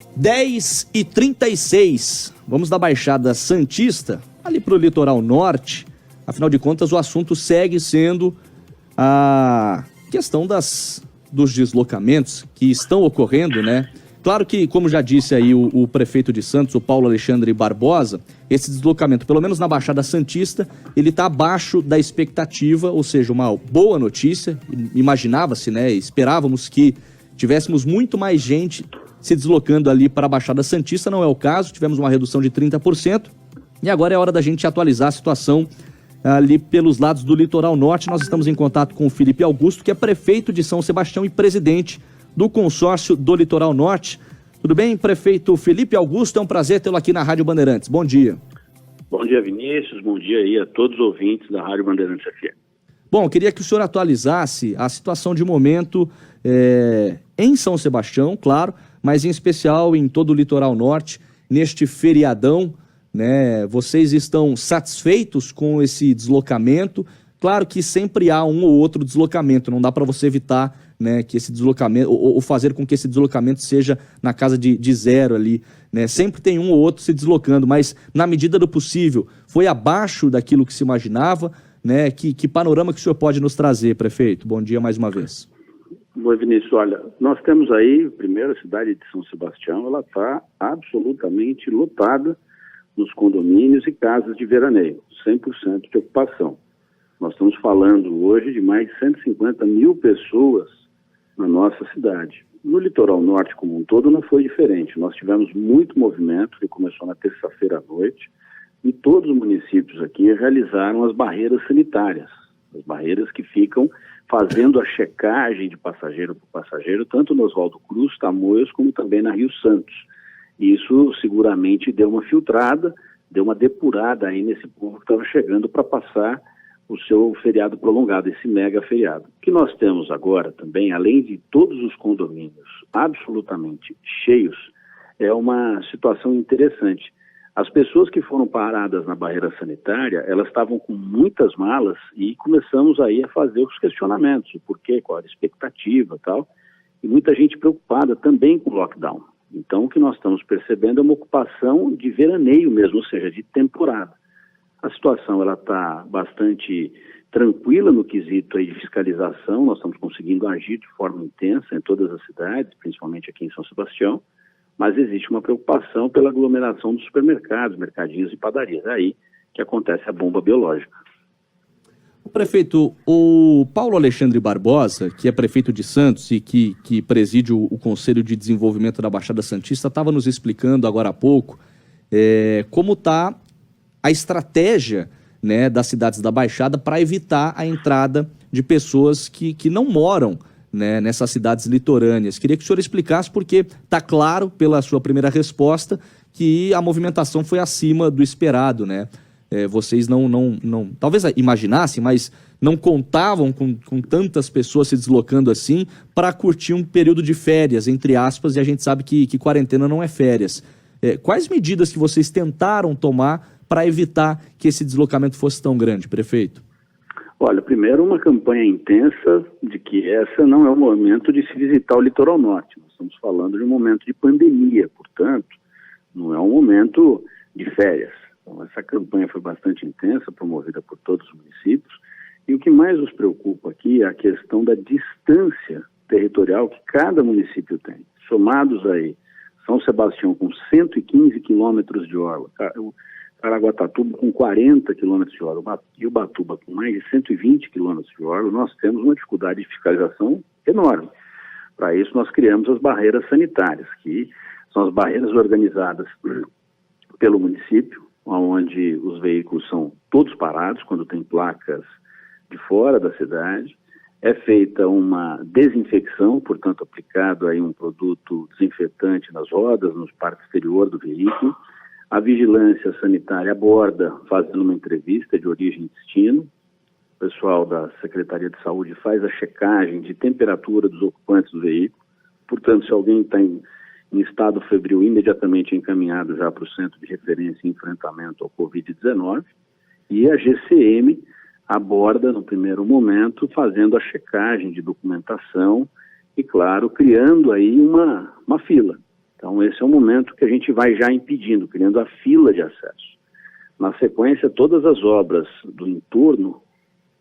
10h36, vamos da Baixada Santista, ali para o litoral norte. Afinal de contas, o assunto segue sendo a questão dos deslocamentos que estão ocorrendo, né? Claro que, como já disse aí o prefeito de Santos, o Paulo Alexandre Barbosa, esse deslocamento, pelo menos na Baixada Santista, ele está abaixo da expectativa, ou seja, uma boa notícia. Imaginava-se, né? Esperávamos que tivéssemos muito mais gente se deslocando ali para a Baixada Santista. Não é o caso, tivemos uma redução de 30%. E agora é hora da gente atualizar a situação ali pelos lados do litoral norte. Nós estamos em contato com o Felipe Augusto, que é prefeito de São Sebastião e presidente do consórcio do litoral norte. Tudo bem, prefeito Felipe Augusto? É um prazer tê-lo aqui na Rádio Bandeirantes. Bom dia. Bom dia, Vinícius. Bom dia aí a todos os ouvintes da Rádio Bandeirantes FM. Bom, eu queria que o senhor atualizasse a situação de momento em São Sebastião, claro, mas em especial em todo o litoral norte, neste feriadão, né? Vocês estão satisfeitos com esse deslocamento? Claro que sempre há um ou outro deslocamento, não dá para você evitar, né, que esse deslocamento, ou fazer com que esse deslocamento seja na casa de zero ali, né? Sempre tem um ou outro se deslocando, mas na medida do possível, foi abaixo daquilo que se imaginava, né? Que panorama que o senhor pode nos trazer, prefeito? Bom dia mais uma vez. Bom, Vinícius, olha, nós temos aí, primeiro, a cidade de São Sebastião, ela está absolutamente lotada nos condomínios e casas de veraneio, 100% de ocupação. Nós estamos falando hoje de mais de 150 mil pessoas na nossa cidade. No litoral norte como um todo não foi diferente. Nós tivemos muito movimento, que começou na terça-feira à noite, e todos os municípios aqui realizaram as barreiras sanitárias, as barreiras que ficam fazendo a checagem de passageiro por passageiro, tanto no Oswaldo Cruz, Tamoios, como também na Rio Santos. Isso seguramente deu uma filtrada, deu uma depurada aí nesse povo que estava chegando para passar o seu feriado prolongado, esse mega feriado. O que nós temos agora também, além de todos os condomínios absolutamente cheios, é uma situação interessante. As pessoas que foram paradas na barreira sanitária, elas estavam com muitas malas e começamos aí a fazer os questionamentos, o porquê, qual era a expectativa e tal, e muita gente preocupada também com o lockdown. Então, o que nós estamos percebendo é uma ocupação de veraneio mesmo, ou seja, de temporada. A situação ela está bastante tranquila no quesito aí de fiscalização, nós estamos conseguindo agir de forma intensa em todas as cidades, principalmente aqui em São Sebastião, mas existe uma preocupação pela aglomeração dos supermercados, mercadinhos e padarias. É aí que acontece a bomba biológica. Prefeito, o Paulo Alexandre Barbosa, que é prefeito de Santos e que preside o Conselho de Desenvolvimento da Baixada Santista, estava nos explicando agora há pouco como está a estratégia, né, das cidades da Baixada para evitar a entrada de pessoas que não moram, né, nessas cidades litorâneas. Queria que o senhor explicasse, porque está claro pela sua primeira resposta que a movimentação foi acima do esperado, né? Vocês não talvez imaginassem, mas não contavam com tantas pessoas se deslocando assim para curtir um período de férias, entre aspas, e a gente sabe que quarentena não é férias. Quais medidas que vocês tentaram tomar para evitar que esse deslocamento fosse tão grande, prefeito? Olha, primeiro uma campanha intensa de que essa não é o momento de se visitar o litoral norte. Nós estamos falando de um momento de pandemia, portanto, não é um momento de férias. Então, essa campanha foi bastante intensa, promovida por todos os municípios, e o que mais nos preocupa aqui é a questão da distância territorial que cada município tem. Somados aí, São Sebastião com 115 quilômetros de orla, Caraguatatuba com 40 quilômetros de orla e Ubatuba com mais de 120 quilômetros de orla, nós temos uma dificuldade de fiscalização enorme. Para isso, nós criamos as barreiras sanitárias, que são as barreiras organizadas pelo município, onde os veículos são todos parados quando tem placas de fora da cidade. É feita uma desinfecção, portanto, aplicado aí um produto desinfetante nas rodas, no parte exterior do veículo. A vigilância sanitária aborda, fazendo uma entrevista de origem e destino. O pessoal da Secretaria de Saúde faz a checagem de temperatura dos ocupantes do veículo. Portanto, se alguém está em estado febril, imediatamente é encaminhado já para o Centro de Referência e Enfrentamento ao Covid-19. E a GCM aborda, no primeiro momento, fazendo a checagem de documentação e, claro, criando aí uma fila. Então esse é o momento que a gente vai já impedindo, criando a fila de acesso. Na sequência, todas as obras do entorno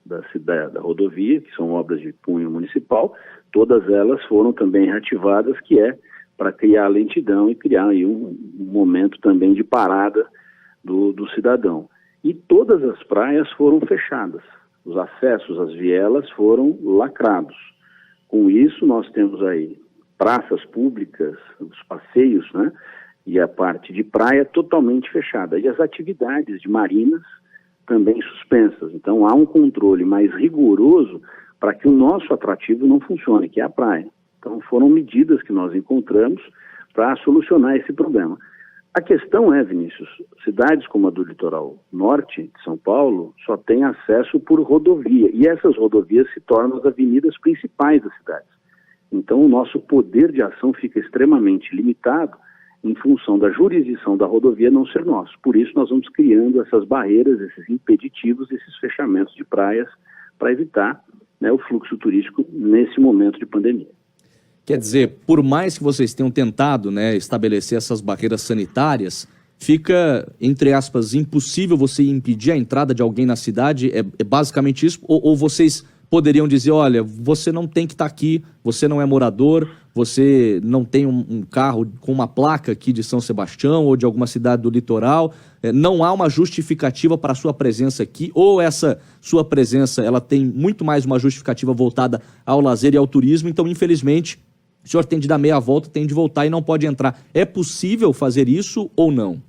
da cidade, da rodovia, que são obras de cunho municipal, todas elas foram também reativadas, que é para criar lentidão e criar aí um momento também de parada do cidadão. E todas as praias foram fechadas, os acessos às vielas foram lacrados. Com isso, nós temos aí praças públicas, os passeios, né? E a parte de praia totalmente fechada. E as atividades de marinas também suspensas. Então há um controle mais rigoroso para que o nosso atrativo não funcione, que é a praia. Então foram medidas que nós encontramos para solucionar esse problema. A questão é, Vinícius, cidades como a do litoral norte de São Paulo só têm acesso por rodovia. E essas rodovias se tornam as avenidas principais das cidades. Então o nosso poder de ação fica extremamente limitado em função da jurisdição da rodovia não ser nosso. Por isso nós vamos criando essas barreiras, esses impeditivos, esses fechamentos de praias para evitar, né, o fluxo turístico nesse momento de pandemia. Quer dizer, por mais que vocês tenham tentado, né, estabelecer essas barreiras sanitárias, fica, entre aspas, impossível você impedir a entrada de alguém na cidade? É basicamente isso? Ou vocês poderiam dizer, olha, você não tem que estar aqui, você não é morador, você não tem um carro com uma placa aqui de São Sebastião ou de alguma cidade do litoral, não há uma justificativa para a sua presença aqui, ou essa sua presença ela tem muito mais uma justificativa voltada ao lazer e ao turismo, então, infelizmente, o senhor tem de dar meia volta, tem de voltar e não pode entrar. É possível fazer isso ou não?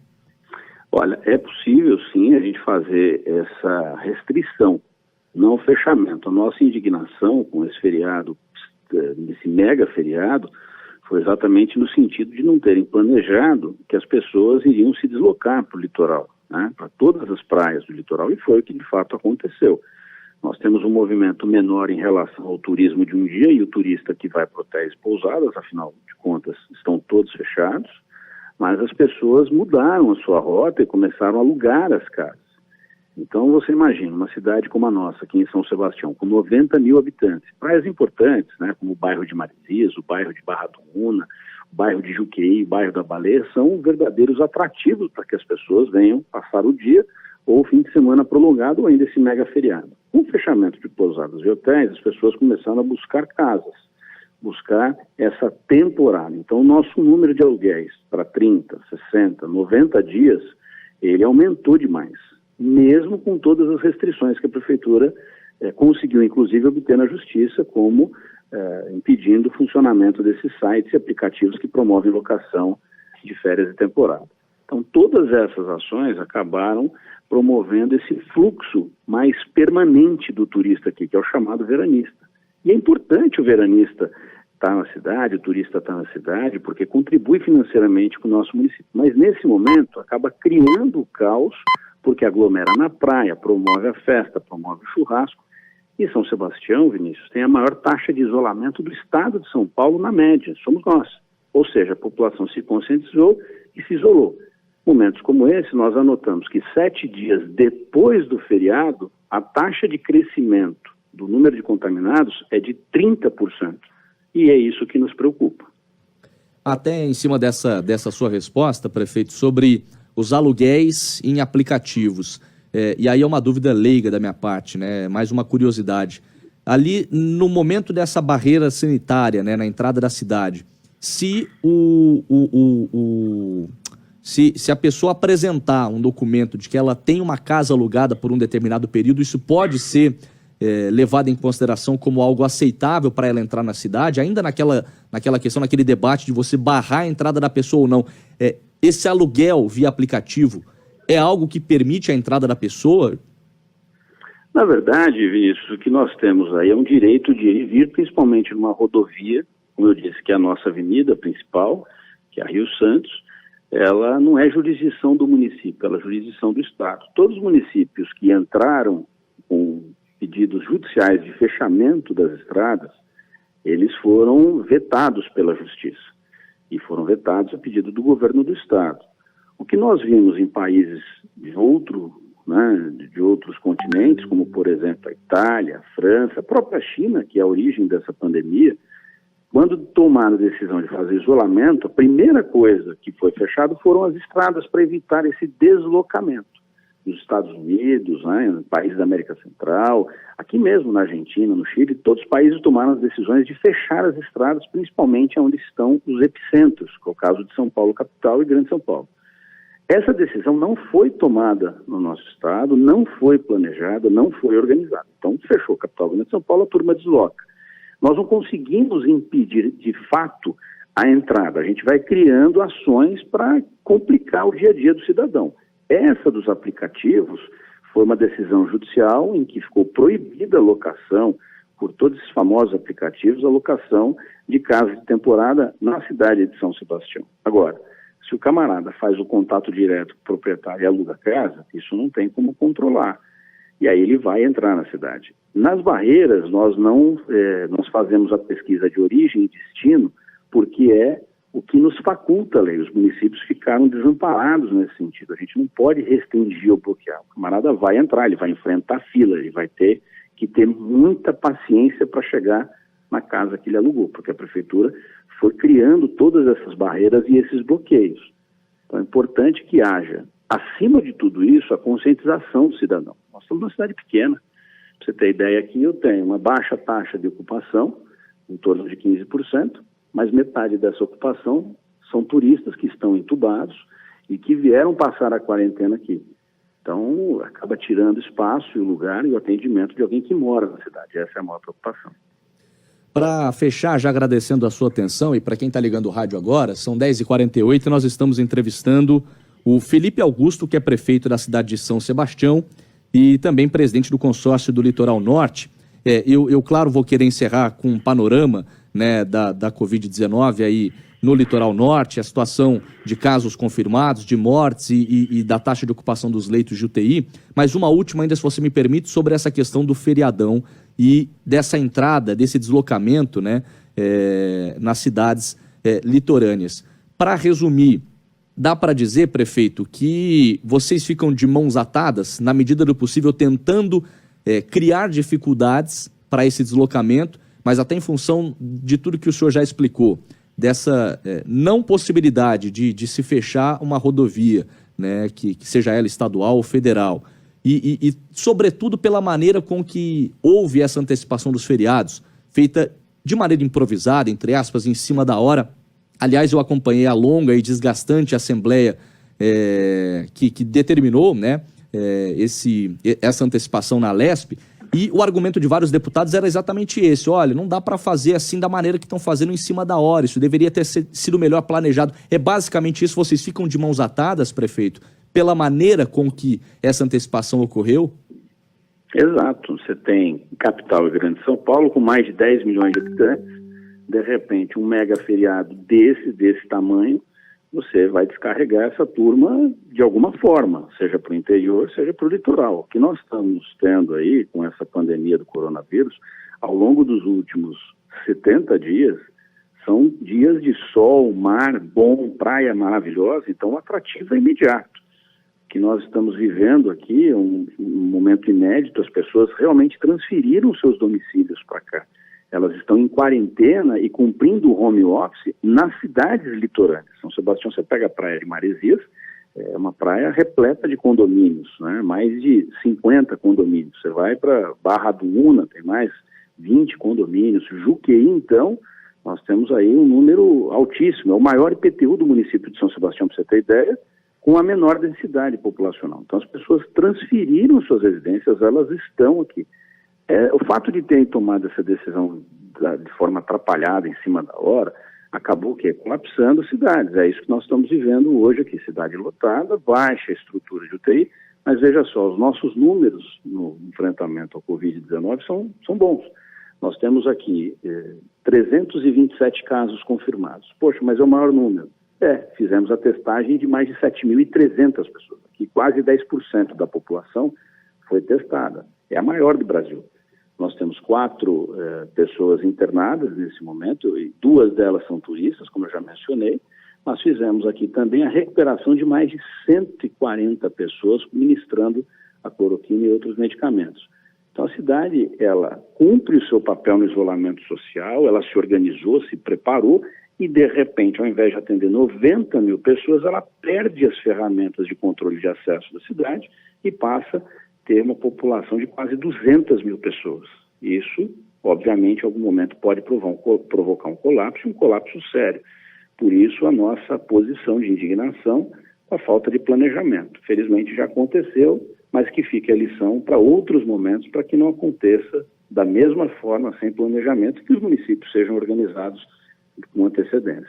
Olha, é possível sim a gente fazer essa restrição, não o fechamento. A nossa indignação com esse feriado, esse mega feriado, foi exatamente no sentido de não terem planejado que as pessoas iriam se deslocar para o litoral, né, para todas as praias do litoral, e foi o que de fato aconteceu. Nós temos um movimento menor em relação ao turismo de um dia, e o turista que vai para hotéis e pousadas, afinal de contas, estão todos fechados, mas as pessoas mudaram a sua rota e começaram a alugar as casas. Então você imagina, uma cidade como a nossa, aqui em São Sebastião, com 90 mil habitantes, praias importantes, né, como o bairro de Maresias, o bairro de Barra do Una, o bairro de Juqueí, o bairro da Baleia, são verdadeiros atrativos para que as pessoas venham passar o dia ou o fim de semana prolongado ou ainda esse mega feriado. Com o fechamento de pousadas e hotéis, as pessoas começaram a buscar casas, buscar essa temporada. Então o nosso número de aluguéis para 30, 60, 90 dias, ele aumentou demais, mesmo com todas as restrições que a Prefeitura conseguiu, inclusive, obter na Justiça, como impedindo o funcionamento desses sites e aplicativos que promovem locação de férias de temporada. Então, todas essas ações acabaram promovendo esse fluxo mais permanente do turista aqui, que é o chamado veranista. E é importante o veranista estar na cidade, o turista estar na cidade, porque contribui financeiramente com o nosso município. Mas, nesse momento, acaba criando o caos, porque aglomera na praia, promove a festa, promove o churrasco. E São Sebastião, Vinícius, tem a maior taxa de isolamento do estado de São Paulo na média, somos nós. Ou seja, a população se conscientizou e se isolou. Momentos como esse, nós anotamos que 7 dias depois do feriado, a taxa de crescimento do número de contaminados é de 30%. E é isso que nos preocupa. Até em cima dessa sua resposta, prefeito, sobre os aluguéis em aplicativos. E aí é uma dúvida leiga da minha parte, né? Mais uma curiosidade. Ali, no momento dessa barreira sanitária, né, na entrada da cidade, se a pessoa apresentar um documento de que ela tem uma casa alugada por um determinado período, isso pode ser levado em consideração como algo aceitável para ela entrar na cidade, ainda naquela questão, naquele debate de você barrar a entrada da pessoa ou não. Esse aluguel via aplicativo é algo que permite a entrada da pessoa? Na verdade, Vinícius, o que nós temos aí é um direito de ir e vir, principalmente numa rodovia, como eu disse, que é a nossa avenida principal, que é a Rio Santos. Ela não é jurisdição do município, ela é jurisdição do Estado. Todos os municípios que entraram com pedidos judiciais de fechamento das estradas, eles foram vetados pela Justiça. E foram vetados a pedido do governo do Estado. O que nós vimos em países de outros continentes, como por exemplo a Itália, a França, a própria China, que é a origem dessa pandemia, Quando tomaram a decisão de fazer isolamento, a primeira coisa que foi fechada foram as estradas para evitar esse deslocamento. Nos Estados Unidos, né, em países da América Central, aqui mesmo na Argentina, no Chile, todos os países tomaram as decisões de fechar as estradas, principalmente onde estão os epicentros, que é o caso de São Paulo capital e Grande São Paulo. Essa decisão não foi tomada no nosso estado, não foi planejada, não foi organizada. Então, fechou a capital Grande São Paulo, a turma desloca. Nós não conseguimos impedir, de fato, a entrada. A gente vai criando ações para complicar o dia a dia do cidadão. Essa dos aplicativos foi uma decisão judicial em que ficou proibida a locação, por todos esses famosos aplicativos, a locação de casas de temporada na cidade de São Sebastião. Agora, se o camarada faz o contato direto com o proprietário e aluga a casa, isso não tem como controlar. E aí ele vai entrar na cidade. Nas barreiras, nós fazemos a pesquisa de origem e destino, porque é o que nos faculta a lei. Os municípios ficaram desamparados nesse sentido. A gente não pode restringir ou bloquear. O camarada vai entrar, ele vai enfrentar a fila, ele vai ter que ter muita paciência para chegar na casa que ele alugou, porque a prefeitura foi criando todas essas barreiras e esses bloqueios. Então é importante que haja, acima de tudo isso, a conscientização do cidadão. Nós somos uma cidade pequena. Para você ter ideia aqui, eu tenho uma baixa taxa de ocupação, em torno de 15%, mas metade dessa ocupação são turistas que estão entubados e que vieram passar a quarentena aqui. Então, acaba tirando espaço e o lugar e o atendimento de alguém que mora na cidade. Essa é a maior preocupação. Para fechar, já agradecendo a sua atenção, e para quem está ligando o rádio agora, são 10h48 e nós estamos entrevistando o Felipe Augusto, que é prefeito da cidade de São Sebastião e também presidente do consórcio do Litoral Norte. Eu claro, vou querer encerrar com um panorama, né, da Covid-19 aí no Litoral Norte, a situação de casos confirmados, de mortes e da taxa de ocupação dos leitos de UTI, mas uma última ainda, se você me permite, sobre essa questão do feriadão e dessa entrada, desse deslocamento, né, nas cidades litorâneas. Para resumir, dá para dizer, prefeito, que vocês ficam de mãos atadas, na medida do possível, tentando criar dificuldades para esse deslocamento, mas até em função de tudo que o senhor já explicou, dessa não possibilidade de se fechar uma rodovia, né, que seja ela estadual ou federal, e sobretudo pela maneira com que houve essa antecipação dos feriados, feita de maneira improvisada, entre aspas, em cima da hora. Aliás, eu acompanhei a longa e desgastante assembleia que determinou, né, essa antecipação na Alesp, e o argumento de vários deputados era exatamente esse: olha, não dá para fazer assim da maneira que estão fazendo em cima da hora, isso deveria ter sido melhor planejado. É basicamente isso, vocês ficam de mãos atadas, prefeito, pela maneira com que essa antecipação ocorreu? Exato, você tem capital e Grande São Paulo com mais de 10 milhões de habitantes, de repente um mega feriado desse tamanho, você vai descarregar essa turma de alguma forma, seja para o interior, seja para o litoral. O que nós estamos tendo aí com essa pandemia do coronavírus, ao longo dos últimos 70 dias, são dias de sol, mar bom, praia maravilhosa, então o atrativo é imediato. O que nós estamos vivendo aqui é um momento inédito, as pessoas realmente transferiram seus domicílios para cá. Elas estão em quarentena e cumprindo o home office nas cidades litorâneas. São Sebastião, você pega a praia de Maresias, é uma praia repleta de condomínios, né? Mais de 50 condomínios. Você vai para Barra do Una, tem mais 20 condomínios. Juqueí, então, nós temos aí um número altíssimo. É o maior IPTU do município de São Sebastião, para você ter ideia, com a menor densidade populacional. Então, as pessoas transferiram suas residências, elas estão aqui. O fato de terem tomado essa decisão de forma atrapalhada, em cima da hora, acabou colapsando as cidades. É isso que nós estamos vivendo hoje aqui, cidade lotada, baixa estrutura de UTI, mas veja só, os nossos números no enfrentamento ao Covid-19 são bons. Nós temos aqui 327 casos confirmados. Poxa, mas é o maior número. Fizemos a testagem de mais de 7.300 pessoas. Aqui quase 10% da população foi testada. É a maior do Brasil. Nós temos 4 pessoas internadas nesse momento, e 2 delas são turistas, como eu já mencionei. Nós fizemos aqui também a recuperação de mais de 140 pessoas ministrando a cloroquina e outros medicamentos. Então a cidade, ela cumpre o seu papel no isolamento social, ela se organizou, se preparou e de repente, ao invés de atender 90 mil pessoas, ela perde as ferramentas de controle de acesso da cidade e passa a ter uma população de quase 200 mil pessoas. Isso, obviamente, em algum momento pode provocar um colapso sério. Por isso, a nossa posição de indignação com a falta de planejamento. Felizmente já aconteceu, mas que fique a lição para outros momentos, para que não aconteça da mesma forma, sem planejamento, que os municípios sejam organizados com antecedência.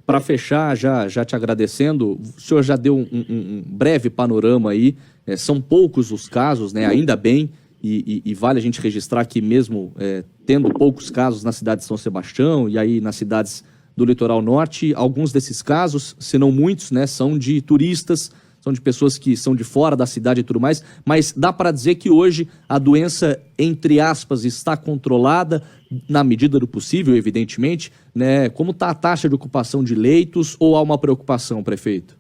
Para fechar, já te agradecendo, o senhor já deu um breve panorama aí, são poucos os casos, né? Ainda bem, e vale a gente registrar que mesmo tendo poucos casos na cidade de São Sebastião e aí nas cidades do litoral norte, alguns desses casos, se não muitos, né, são de turistas, são de pessoas que são de fora da cidade e tudo mais, mas dá para dizer que hoje a doença, entre aspas, está controlada na medida do possível, evidentemente, né? Como está a taxa de ocupação de leitos ou há uma preocupação, prefeito?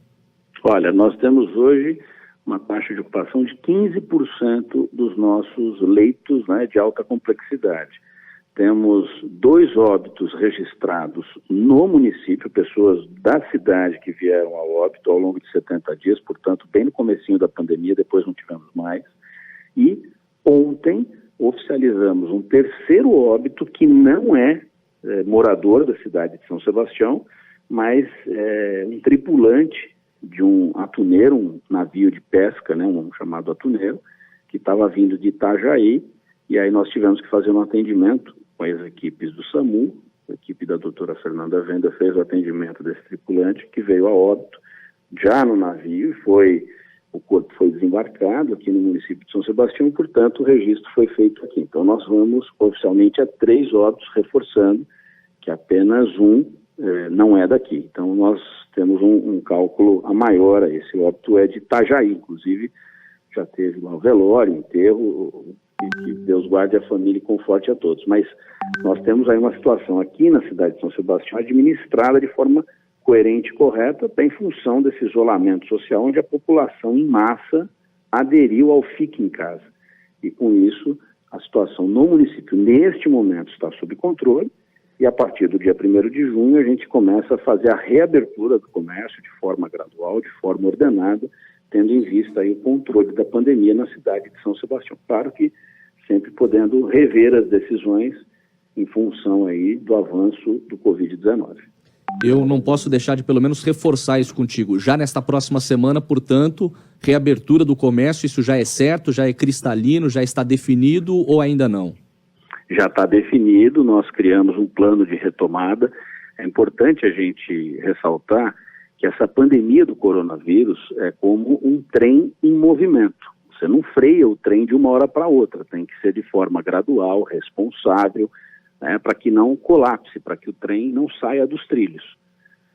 Olha, nós temos hoje uma taxa de ocupação de 15% dos nossos leitos, né, de alta complexidade. Temos 2 óbitos registrados no município, pessoas da cidade que vieram ao óbito ao longo de 70 dias, portanto, bem no comecinho da pandemia, depois não tivemos mais. E ontem oficializamos um 3º óbito que não é morador da cidade de São Sebastião, mas um tripulante de um atuneiro, um navio de pesca, né, um chamado atuneiro, que estava vindo de Itajaí, e aí nós tivemos que fazer um atendimento com as equipes do SAMU. A equipe da doutora Fernanda Venda fez o atendimento desse tripulante que veio a óbito já no navio, o corpo foi desembarcado aqui no município de São Sebastião, portanto o registro foi feito aqui. Então nós vamos oficialmente a 3 óbitos, reforçando que apenas um não é daqui. Então nós temos um cálculo a maior, esse óbito é de Itajaí, inclusive já teve lá o velório, enterro, que Deus guarde a família e conforte a todos. Mas nós temos aí uma situação aqui na cidade de São Sebastião administrada de forma coerente e correta, até em função desse isolamento social, onde a população em massa aderiu ao fique em casa. E com isso, a situação no município, neste momento, está sob controle, e a partir do dia 1º de junho, a gente começa a fazer a reabertura do comércio de forma gradual, de forma ordenada, tendo em vista aí o controle da pandemia na cidade de São Sebastião. Claro que sempre podendo rever as decisões em função aí do avanço do Covid-19. Eu não posso deixar de pelo menos reforçar isso contigo. Já nesta próxima semana, portanto, reabertura do comércio, isso já é certo, já é cristalino, já está definido ou ainda não? Já está definido, nós criamos um plano de retomada. É importante a gente ressaltar que essa pandemia do coronavírus é como um trem em movimento. Você não freia o trem de uma hora para outra, tem que ser de forma gradual, responsável, né, para que não colapse, para que o trem não saia dos trilhos.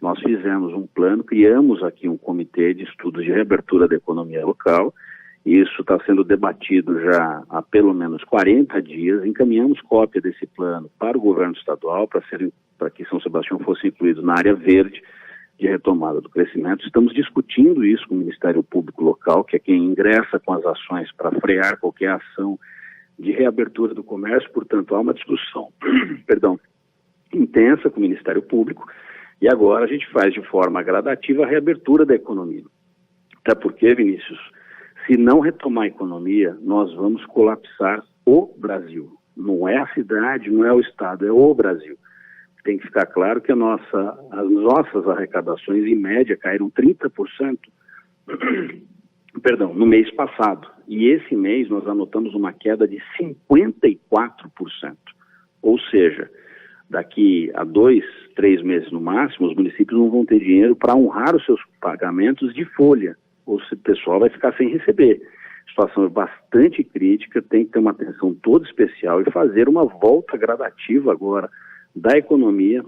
Nós fizemos um plano, criamos aqui um comitê de estudos de reabertura da economia local. Isso está sendo debatido já há pelo menos 40 dias. Encaminhamos cópia desse plano para o governo estadual, para que São Sebastião fosse incluído na área verde de retomada do crescimento. Estamos discutindo isso com o Ministério Público local, que é quem ingressa com as ações para frear qualquer ação de reabertura do comércio. Portanto, há uma discussão intensa com o Ministério Público, e agora a gente faz de forma gradativa a reabertura da economia. Até porque, Vinícius, se não retomar a economia, nós vamos colapsar o Brasil. Não é a cidade, não é o estado, é o Brasil. Tem que ficar claro que as nossas arrecadações, em média, caíram 30% no mês passado. E esse mês nós anotamos uma queda de 54%. Ou seja, daqui a 2, 3 meses no máximo, os municípios não vão ter dinheiro para honrar os seus pagamentos de folha. Ou se o pessoal vai ficar sem receber. A situação é bastante crítica, tem que ter uma atenção toda especial e fazer uma volta gradativa agora da economia.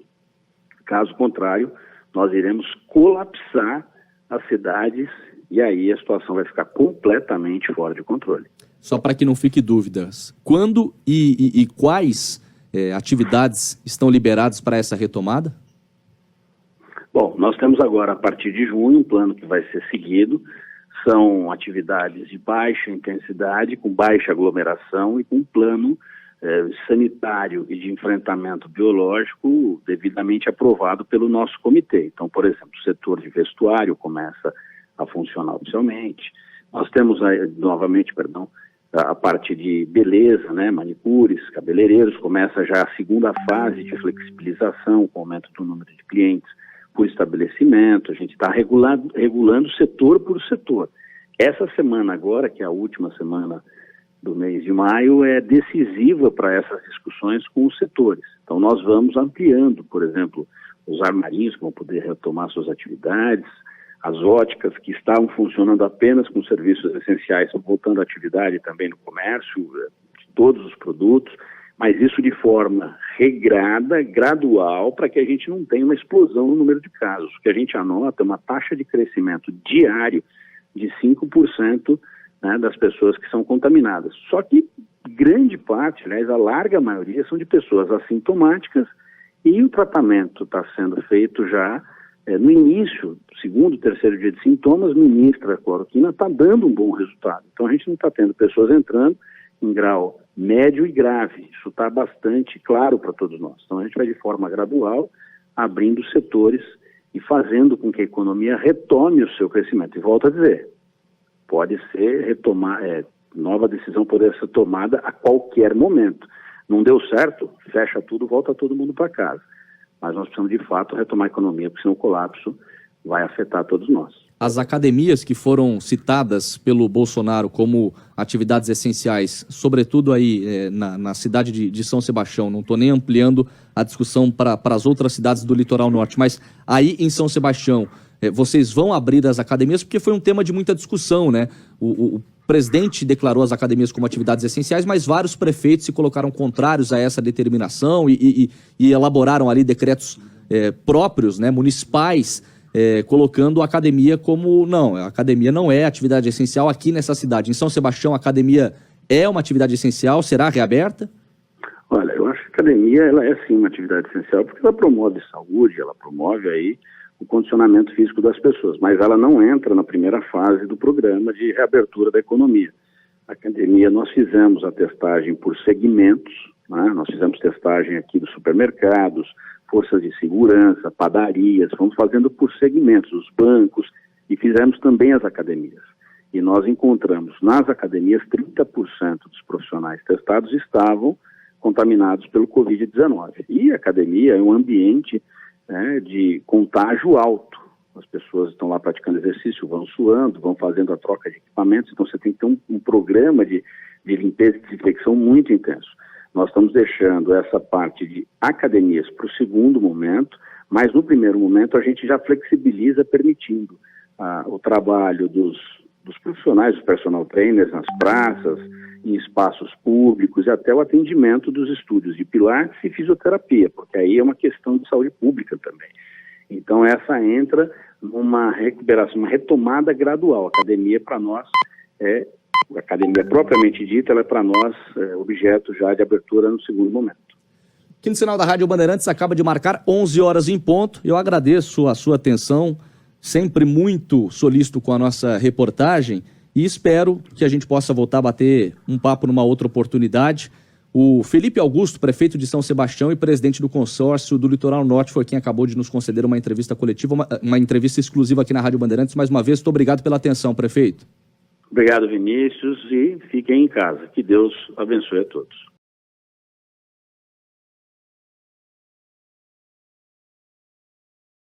Caso contrário, nós iremos colapsar as cidades e aí a situação vai ficar completamente fora de controle. Só para que não fique dúvidas, quando e quais atividades estão liberadas para essa retomada? Bom, nós temos agora, a partir de junho, um plano que vai ser seguido. São atividades de baixa intensidade, com baixa aglomeração e com plano sanitário e de enfrentamento biológico devidamente aprovado pelo nosso comitê. Então, por exemplo, o setor de vestuário começa a funcionar oficialmente. Nós temos, a parte de beleza, né, manicures, cabeleireiros, começa já a segunda fase de flexibilização, com o aumento do número de clientes por estabelecimento. A gente está regulando setor por setor. Essa semana agora, que é a última semana do mês de maio, é decisiva para essas discussões com os setores. Então, nós vamos ampliando, por exemplo, os armarinhos que vão poder retomar suas atividades, as óticas que estavam funcionando apenas com serviços essenciais, estão voltando à atividade também no comércio, de todos os produtos, mas isso de forma regrada, gradual, para que a gente não tenha uma explosão no número de casos. O que a gente anota é uma taxa de crescimento diário de 5%, né, das pessoas que são contaminadas. Só que grande parte, aliás, a larga maioria, são de pessoas assintomáticas e o tratamento está sendo feito já no início, segundo, terceiro dia de sintomas, ministra a cloroquina, está dando um bom resultado. Então a gente não está tendo pessoas entrando em grau médio e grave. Isso está bastante claro para todos nós. Então a gente vai de forma gradual, abrindo setores e fazendo com que a economia retome o seu crescimento. E volto a dizer, pode ser nova decisão poder ser tomada a qualquer momento. Não deu certo, fecha tudo, volta todo mundo para casa. Mas nós precisamos, de fato, retomar a economia, porque senão o colapso vai afetar todos nós. As academias que foram citadas pelo Bolsonaro como atividades essenciais, sobretudo aí na cidade de São Sebastião, não estou nem ampliando a discussão para as outras cidades do litoral norte, mas aí em São Sebastião, vocês vão abrir as academias, porque foi um tema de muita discussão, né? O presidente declarou as academias como atividades essenciais, mas vários prefeitos se colocaram contrários a essa determinação e elaboraram ali decretos próprios, né, municipais, colocando a academia como, não, a academia não é atividade essencial aqui nessa cidade. Em São Sebastião, a academia é uma atividade essencial, será reaberta? Olha, eu acho que a academia ela é sim uma atividade essencial, porque ela promove saúde, ela promove aí o condicionamento físico das pessoas, mas ela não entra na primeira fase do programa de reabertura da economia. A academia, nós fizemos a testagem por segmentos, né? Nós fizemos testagem aqui dos supermercados, forças de segurança, padarias, fomos fazendo por segmentos, os bancos, e fizemos também as academias. E nós encontramos nas academias 30% dos profissionais testados estavam contaminados pelo Covid-19. E a academia é um ambiente de contágio alto. As pessoas estão lá praticando exercício, vão suando, vão fazendo a troca de equipamentos, então você tem que ter um programa de limpeza e desinfecção muito intenso. Nós estamos deixando essa parte de academias para o segundo momento, mas no primeiro momento a gente já flexibiliza, permitindo o trabalho dos profissionais, dos personal trainers nas praças, em espaços públicos e até o atendimento dos estúdios de pilates e fisioterapia, porque aí é uma questão de saúde pública também. Então essa entra numa recuperação, uma retomada gradual. A academia para nós a academia propriamente dita, ela é para nós objeto já de abertura no segundo momento. Aqui no Sinal da Rádio Bandeirantes acaba de marcar 11 horas em ponto. Eu agradeço a sua atenção, sempre muito solícito com a nossa reportagem, e espero que a gente possa voltar a bater um papo numa outra oportunidade. O Felipe Augusto, prefeito de São Sebastião e presidente do consórcio do Litoral Norte, foi quem acabou de nos conceder uma entrevista coletiva, uma entrevista exclusiva aqui na Rádio Bandeirantes. Mais uma vez, muito obrigado pela atenção, prefeito. Obrigado, Vinícius, e fiquem em casa. Que Deus abençoe a todos.